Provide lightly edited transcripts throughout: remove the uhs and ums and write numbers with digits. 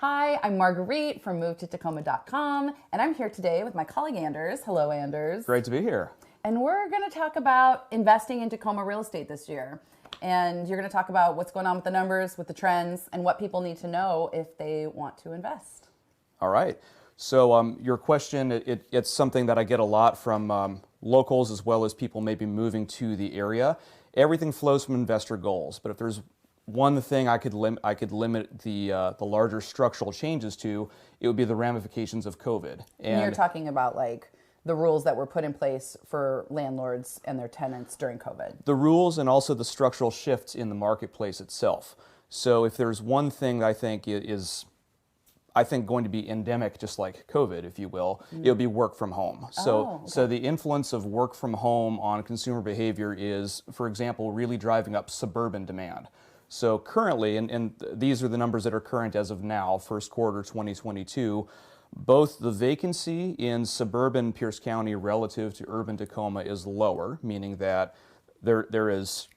Hi, I'm Marguerite from MoveToTacoma.com, and I'm here today with my colleague Anders. Hello, Anders. Great to be here. And we're going to talk about investing in Tacoma real estate this year. And you're going to talk about what's going on with the numbers, with the trends, and what people need to know if they want to invest. All right. So your question, it's something that I get a lot from locals as well as people maybe moving to the area. Everything flows from investor goals, but if there's one thing I could limit the larger structural changes to, it would be the ramifications of COVID. And you're talking about like the rules that were put in place for landlords and their tenants during COVID. The rules and also the structural shifts in the marketplace itself. So if there's one thing that I think is going to be endemic, just like COVID, if you will, it would be work from home. So the influence of work from home on consumer behavior is, for example, really driving up suburban demand. So currently, and these are the numbers that are current as of now, first quarter 2022, both the vacancy in suburban Pierce County relative to urban Tacoma is lower, meaning that there is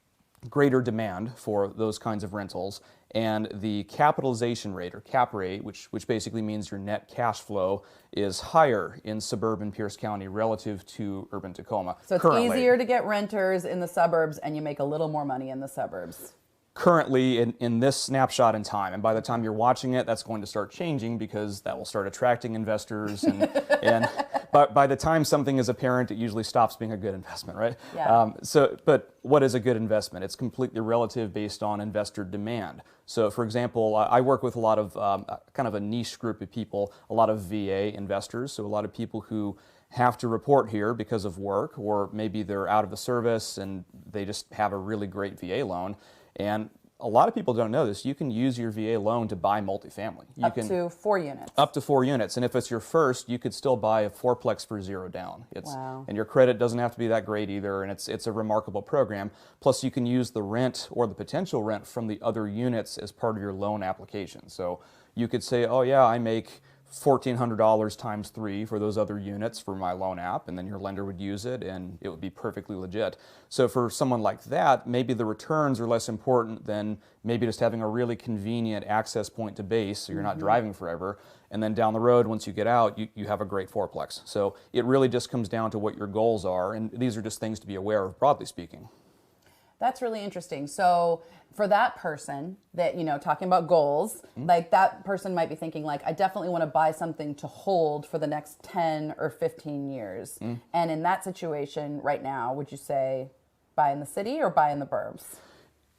greater demand for those kinds of rentals, and the capitalization rate, or cap rate, which basically means your net cash flow, is higher in suburban Pierce County relative to urban Tacoma. So it's easier to get renters in the suburbs, and you make a little more money in the suburbs. Currently, in this snapshot in time, and by the time you're watching it, that's going to start changing because that will start attracting investors, and by the time something is apparent, it usually stops being a good investment, right? Yeah. But what is a good investment? It's completely relative based on investor demand. So, for example, I work with a lot of kind of a niche group of people, a lot of VA investors, so a lot of people who have to report here because of work, or maybe they're out of the service and they just have a really great VA loan. And a lot of people don't know this. You can use your VA loan to buy multifamily. Up to 4 units. Up to 4 units. And if it's your first, you could still buy a fourplex for $0 down. Wow. And your credit doesn't have to be that great either, and it's a remarkable program. Plus, you can use the rent or the potential rent from the other units as part of your loan application. So you could say, oh yeah, I make $1,400 times 3 for those other units for my loan app, and then your lender would use it and it would be perfectly legit. So for someone like that, maybe the returns are less important than maybe just having a really convenient access point to base, so you're not driving forever, and then down the road, once you get out, you have a great fourplex. So it really just comes down to what your goals are, and these are just things to be aware of, broadly speaking. That's really interesting. So for that person that, talking about goals, like that person might be thinking like, I definitely want to buy something to hold for the next 10 or 15 years. And in that situation right now, would you say buy in the city or buy in the burbs?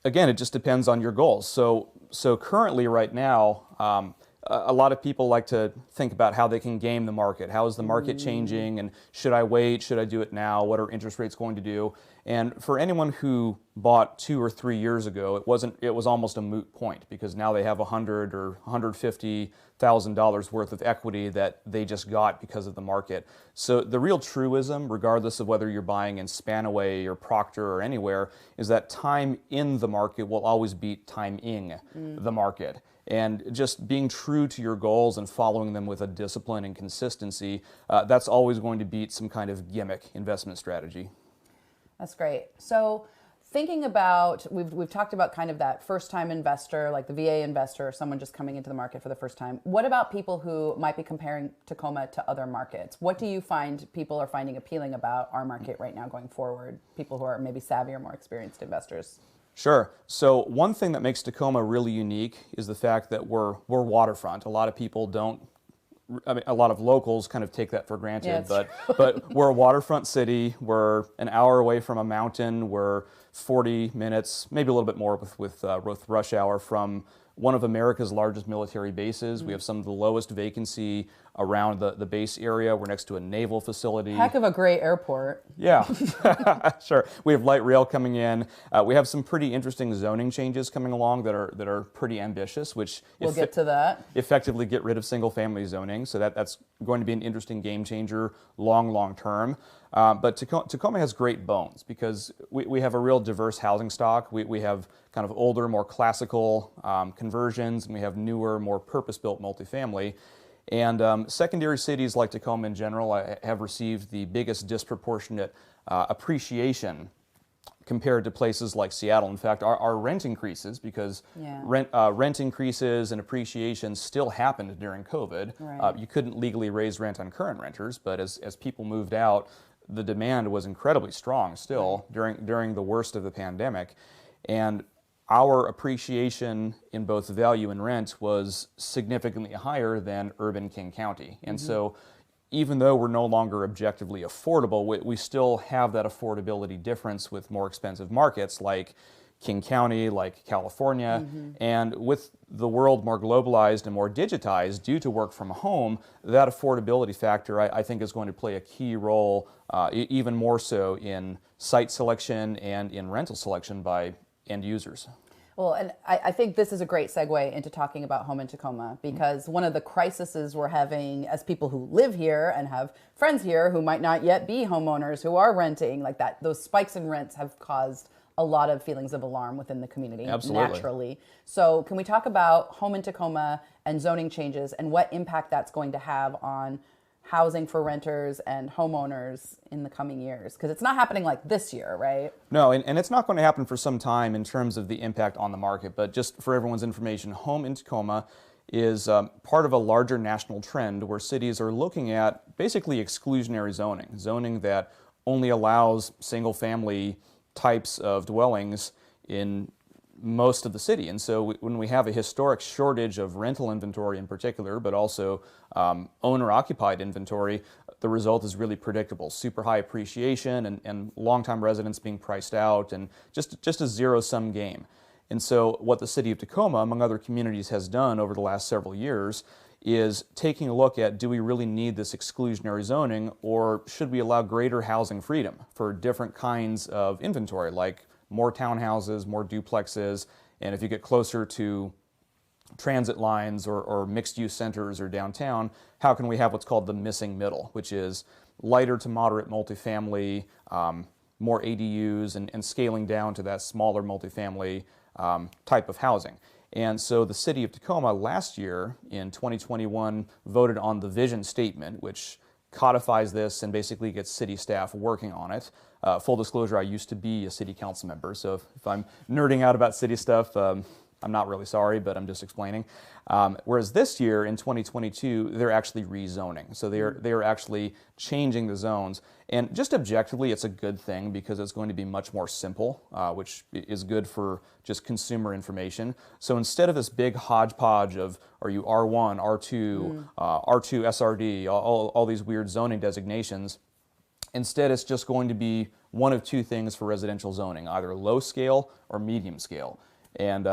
Again, it just depends on your goals. So currently right now, a lot of people like to think about how they can game the market. How is the market changing, and should I wait? Should I do it now? What are interest rates going to do? And for anyone who bought 2 or 3 years ago, it was almost a moot point, because now they have $100,000 or $150,000 worth of equity that they just got because of the market. So the real truism, regardless of whether you're buying in Spanaway or Proctor or anywhere, is that time in the market will always beat timing the market. And just being true to your goals and following them with a discipline and consistency, that's always going to beat some kind of gimmick investment strategy. That's great. So thinking about, we've talked about kind of that first-time investor, like the VA investor, or someone just coming into the market for the first time. What about people who might be comparing Tacoma to other markets? What do you find people are finding appealing about our market right now going forward? People who are maybe savvy or more experienced investors. Sure. So one thing that makes Tacoma really unique is the fact that we're waterfront. A lot of people don't, a lot of locals kind of take that for granted, Yeah, but we're a waterfront city. We're an hour away from a mountain. We're 40 minutes, maybe a little bit more with rush hour, from one of America's largest military bases. We have some of the lowest vacancy around the base area. We're next to a naval facility. Heck of a great airport. Yeah, sure. We have light rail coming in. We have some pretty interesting zoning changes coming along that are pretty ambitious, which we'll get to that. Effectively get rid of single-family zoning. So that's going to be an interesting game changer long term. But Tacoma has great bones because we have a real diverse housing stock. We have kind of older, more classical conversions, and we have newer, more purpose-built multifamily. And secondary cities like Tacoma in general have received the biggest disproportionate appreciation compared to places like Seattle. In fact, our rent increases, because Yeah. rent increases and appreciation still happened during COVID. Right. You couldn't legally raise rent on current renters, but as people moved out, the demand was incredibly strong still during the worst of the pandemic. And our appreciation in both value and rent was significantly higher than urban King County. And so even though we're no longer objectively affordable, we still have that affordability difference with more expensive markets like King County, like California. And with the world more globalized and more digitized due to work from home, that affordability factor, I think, is going to play a key role, even more so in site selection and in rental selection by end users. Well, and I think this is a great segue into talking about home in Tacoma, because one of the crises we're having as people who live here and have friends here who might not yet be homeowners who are renting, like that, those spikes in rents have caused a lot of feelings of alarm within the community. Absolutely. Naturally. So can we talk about home in Tacoma and zoning changes and what impact that's going to have on housing for renters and homeowners in the coming years? Because it's not happening like this year, right? No, and it's not going to happen for some time in terms of the impact on the market. But just for everyone's information, home in Tacoma is part of a larger national trend where cities are looking at basically exclusionary zoning that only allows single-family types of dwellings in most of the city. And so when we have a historic shortage of rental inventory in particular, but also owner-occupied inventory, the result is really predictable. Super high appreciation and long-time residents being priced out, and just a zero-sum game. And so what the city of Tacoma, among other communities, has done over the last several years is taking a look at, do we really need this exclusionary zoning, or should we allow greater housing freedom for different kinds of inventory, like more townhouses, more duplexes, and if you get closer to transit lines or mixed-use centers or downtown, how can we have what's called the missing middle, which is lighter to moderate multifamily, more ADUs, and scaling down to that smaller multifamily type of housing. And so the city of Tacoma last year, in 2021, voted on the vision statement, which codifies this and basically gets city staff working on it. Full disclosure, I used to be a city council member, so if I'm nerding out about city stuff, I'm not really sorry, but I'm just explaining. Whereas this year, in 2022, they're actually rezoning. So they're actually changing the zones. And just objectively, it's a good thing because it's going to be much more simple, which is good for just consumer information. So instead of this big hodgepodge of, are you R1, R2, R2 SRD, all these weird zoning designations, instead it's just going to be one of two things for residential zoning, either low scale or medium scale. And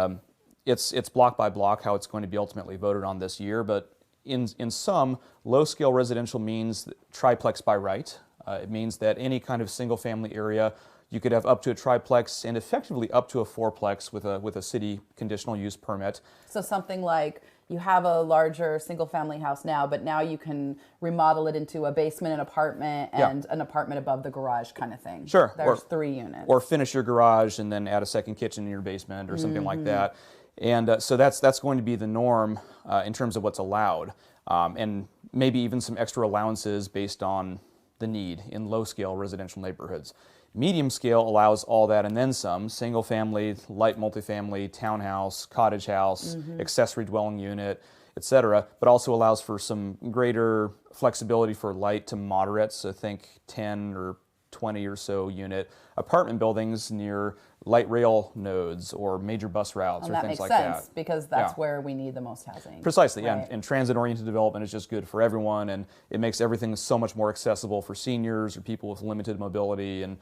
it's block by block how it's going to be ultimately voted on this year, but in sum, low scale residential means triplex by right. It means that any kind of single family area, you could have up to a triplex and effectively up to a fourplex with a city conditional use permit. So something like you have a larger single family house now, but now you can remodel it into a basement, an apartment, and an apartment above the garage kind of thing. Sure. There's 3 units. Or finish your garage and then add a second kitchen in your basement or something like that. And so that's going to be the norm in terms of what's allowed. And maybe even some extra allowances based on the need in low-scale residential neighborhoods. Medium scale allows all that and then some: single family, light multifamily, townhouse, cottage house, accessory dwelling unit, etc., but also allows for some greater flexibility for light to moderate, so think 10 or 20 or so unit apartment buildings near light rail nodes or major bus routes or things like that. That makes sense because that's where we need the most housing. Precisely, right? And transit-oriented development is just good for everyone, and it makes everything so much more accessible for seniors or people with limited mobility, and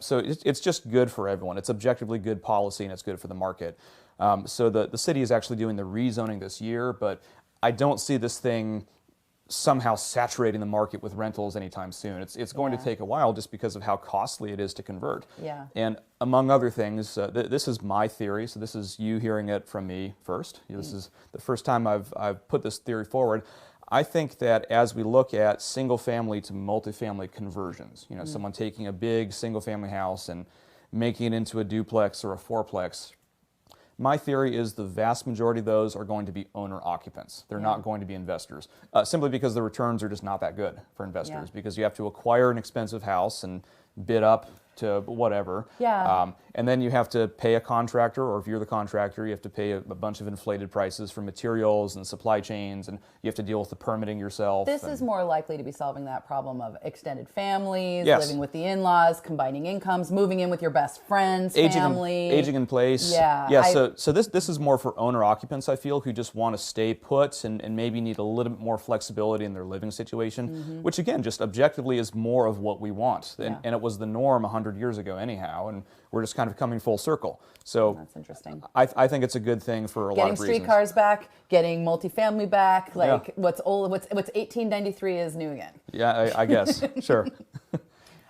so it's just good for everyone. It's objectively good policy, and it's good for the market. So the city is actually doing the rezoning this year, but I don't see this thing somehow saturating the market with rentals anytime soon. It's going to take a while just because of how costly it is to convert. Yeah. And among other things, this is my theory, so this is you hearing it from me first. This is the first time I've put this theory forward. I think that as we look at single-family to multifamily conversions, someone taking a big single-family house and making it into a duplex or a fourplex, my theory is the vast majority of those are going to be owner-occupants. They're not going to be investors, simply because the returns are just not that good for investors, because you have to acquire an expensive house and bid up to whatever. Yeah. And then you have to pay a contractor, or if you're the contractor, you have to pay a bunch of inflated prices for materials and supply chains, and you have to deal with the permitting yourself. This is more likely to be solving that problem of extended families, Yes. living with the in-laws, combining incomes, moving in with your best friend's family. Aging in place. Yeah. Yeah, so this is more for owner occupants, I feel, who just want to stay put and maybe need a little bit more flexibility in their living situation, which again, just objectively is more of what we want. And it was the norm 100 years ago anyhow, and we're just kind of coming full circle. So That's interesting. I think it's a good thing for a lot of reasons. Getting streetcars back, getting multifamily back, like what's 1893 is new again. Yeah, I guess. Sure.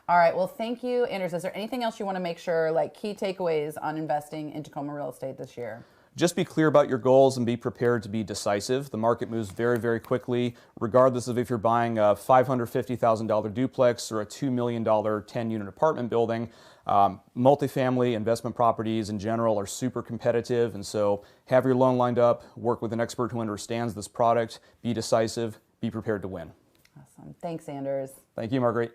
All right. Well, thank you, Anders. Is there anything else you want to make sure, like key takeaways on investing in Tacoma real estate this year? Just be clear about your goals and be prepared to be decisive. The market moves very, very quickly, regardless of if you're buying a $550,000 duplex or a $2 million 10-unit apartment building. Multifamily investment properties in general are super competitive, and so have your loan lined up, work with an expert who understands this product, be decisive, be prepared to win. Awesome. Thanks, Anders. Thank you, Marguerite.